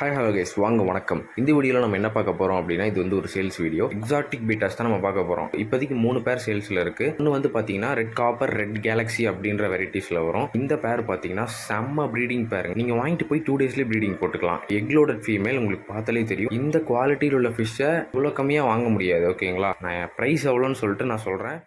Hi hello guys, வாங்க வணக்கம். இந்த வீடியோவில் நம்ம என்ன பார்க்க போகிறோம் அப்படின்னா, இது வந்து ஒரு சேல்ஸ் வீடியோ. எக்ஸாட்டிக் பீட்டாஸ் தான் நம்ம பார்க்க போகிறோம். இப்போதைக்கு 3 பேர் சேல்ஸில் இருக்குது. ஒன்று வந்து பார்த்தீங்கன்னா ரெட் காப்பர், ரெட் கேலக்ஸி அப்படின்ற வெரைட்டிஸில் வரும். இந்த பேர் பார்த்தீங்கன்னா செம்ம ப்ரீடிங் பேர். நீங்கள் வாங்கிட்டு போய் 2 டேஸ்லேயே ப்ரீடிங் போட்டுக்கலாம். எக்லோடட் ஃபீமேல், உங்களுக்கு பார்த்தாலே தெரியும். இந்த குவாலிட்டியில் உள்ள ஃபிஷ்ஷை இவ்வளோ கம்மியாக வாங்க முடியாது. ஓகேங்களா, நான் ப்ரைஸ் எவ்வளோன்னு சொல்லிட்டு நான் சொல்கிறேன்.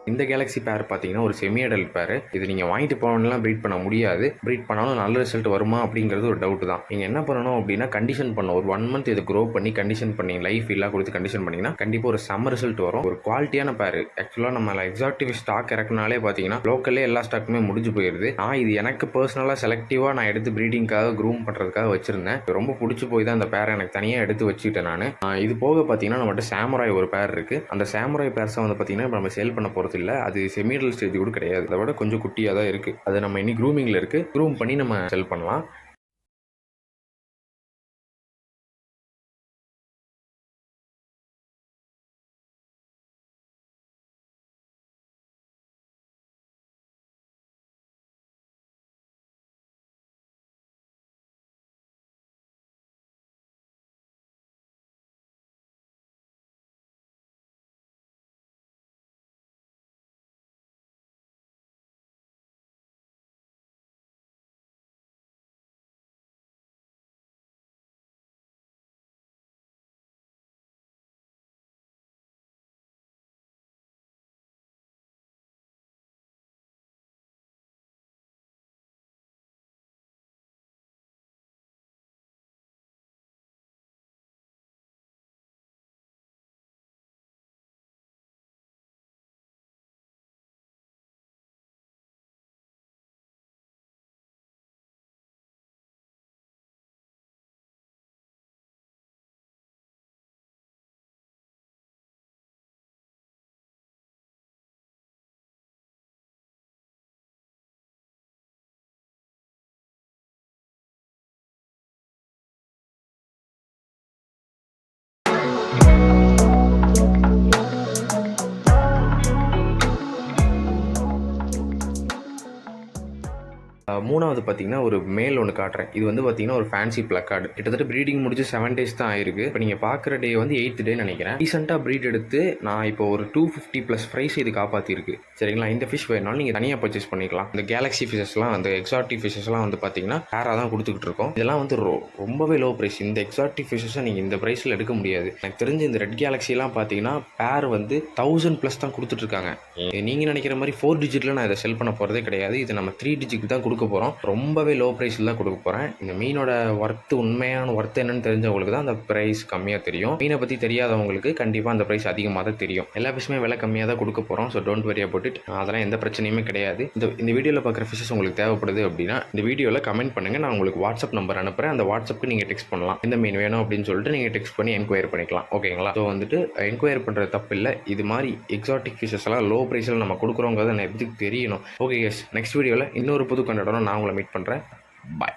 இந்த கேலக்ஸி பேர் பார்த்தீங்கன்னா ஒரு செமி அடல்ட் பேர். இது நீங்கள் வாங்கிட்டு போனோம்லாம் ப்ரீட் பண்ண முடியாது. ப்ரீட் பண்ணாலும் நல்ல ரிசல்ட் வருமா அப்படிங்கிறது ஒரு டவுட் தான். நீங்கள் என்ன பண்ணணும் அப்படின்னா, கண்டிஷன் பண்ணணும். ஒரு 1 மந்த் இதை க்ரோ பண்ணி கண்டிஷன் பண்ணி லைஃப் இல்லா கொடுத்து கண்டிஷன் பண்ணிங்கன்னா கண்டிப்பாக ஒரு செம்ம ரிசல்ட் வரும். ஒரு குவாலிட்டியான பேர். ஆக்சுவலாக நம்ம எக்ஸாட்டிக் ஸ்டாக் இறக்குனாலே பார்த்தீங்கன்னா லோக்கல்லே எல்லா ஸ்டாக்குமே முடிஞ்சு போயிடுது. நான் இது எனக்கு பர்சனலாக செலக்டிவாக நான் எடுத்து ப்ரீடிங்காக க்ரூம் பண்ணுறதுக்காக வச்சுருந்தேன். ரொம்ப பிடிச்சி போய் தான் அந்த பேரை எனக்கு தனியாக எடுத்து வச்சுக்கிட்டேன் நான். இது போக பார்த்தீங்கன்னா நம்மகிட்ட சாமுராய் ஒரு பேர் இருக்குது. அந்த சாமுராய் பேர்ஸை வந்து பார்த்தீங்கன்னா நம்ம சேல் பண்ண போகிறது இல்லை. அது செமிடல் ஸ்டேஜ் கூட கிடையாது. அதை விட கொஞ்சம் குட்டியாக தான் இருக்குது. அது நம்ம இன்னி க்ரூமிங்கில் இருக்குது. க்ரூம் பண்ணி நம்ம செல் பண்ணலாம். மூணாவது பார்த்தீங்கன்னா ஒரு மேல் ஒன்று காட்டுறேன். இது வந்து பார்த்தீங்கன்னா ஒரு ஃபேன்சி பிளக்கார்டு. கிட்டத்தட்ட ப்ரீடிங் முடிஞ்சு 7 days தான் ஆயிருக்கு. இப்போ நீங்கள் பார்க்குற டே வந்து 8th day நினைக்கிறேன். ரீசெண்டாக ப்ரீட் எடுத்து நான் இப்போ ஒரு 250+ ப்ரைஸ் இது காப்பாற்றிருக்கு. சரிங்களா, இந்த ஃபிஷ் வேணாலும் நீங்கள் தனியாக பர்ச்சேஸ் பண்ணிக்கலாம். இந்த கேலக்ஸி ஃபிஷஸ்லாம், அந்த எக்ஸாட்டிக் ஃபிஷஸ்லாம் வந்து பார்த்தீங்கன்னா பேராக தான் கொடுத்துக்கிட்டு இருக்கோம். இதெல்லாம் வந்து ரொம்பவே லோ ப்ரைஸ். இந்த எக்ஸாட்டிக் ஃபிஷஸை நீங்கள் இந்த ப்ரைஸில் எடுக்க முடியாது. எனக்கு தெரிஞ்சு இந்த ரெட் கேலக்ஸிலாம் பார்த்தீங்கன்னா பேர் வந்து 1000+ தான் கொடுத்துட்ருக்காங்க. நீங்கள் நினைக்கிற மாதிரி 4 digitல நான் இதை செல் பண்ண போகிறதே கிடையாது. இது நம்ம 3 digit தான் கொடுக்க போகிறோம். ரொம்பவே லோ ப்ரைஸில் தான் கொடுக்க போகிறேன். இந்த மீனோட உண்மையான ஒர்த்து என்னன்னு தெரிஞ்சவங்களுக்கு தான் அந்த ப்ரைஸ் கம்மியாக தெரியும். மீனை பற்றி தெரியாதவங்களுக்கு கண்டிப்பாக அந்த ப்ரைஸ் அதிகமாக தான் தெரியும். எல்லா ஃபிஷ்ஷுமே விலை கம்மியாக தான் கொடுக்க போகிறோம். So don't worry about it. அதெல்லாம் எந்த பிரச்சனையுமே கிடையாது. இந்த வீடியோவில் பார்க்குற ஃபிஷ்ஷஸ் உங்களுக்கு தேவைப்படுது அப்படின்னா இந்த வீடியோவில் கமெண்ட் பண்ணுங்கள். நான் உங்களுக்கு வாட்ஸ்அப் நம்பர் அனுப்புகிறேன். அந்த வாட்ஸ்அப்புக்கு நீங்கள் டெக்ஸ்ட் பண்ணலாம். இந்த மீன் வேணும் அப்படின்னு சொல்லிட்டு நீங்கள் டெக்ஸ்ட் பண்ணி என்கொயரி பண்ணிக்கலாம். ஓகேங்களா? ஸோ வந்துட்டு என்கொயரி பண்ணுறது தப்பு இல்லை. இது மாதிரி எக்ஸாட்டிக் ஃபிஷஸ் எல்லாம் லோ ப்ரைஸில் நம்ம கொடுக்குறோங்கிறத நான் எப்படி தெரியணும். ஓகே எஸ், நெக்ஸ்ட் வீடியோவில் இன்னொரு புது கண்டோட நான் உங்களை மீட் பண்ணுறேன். பாய்.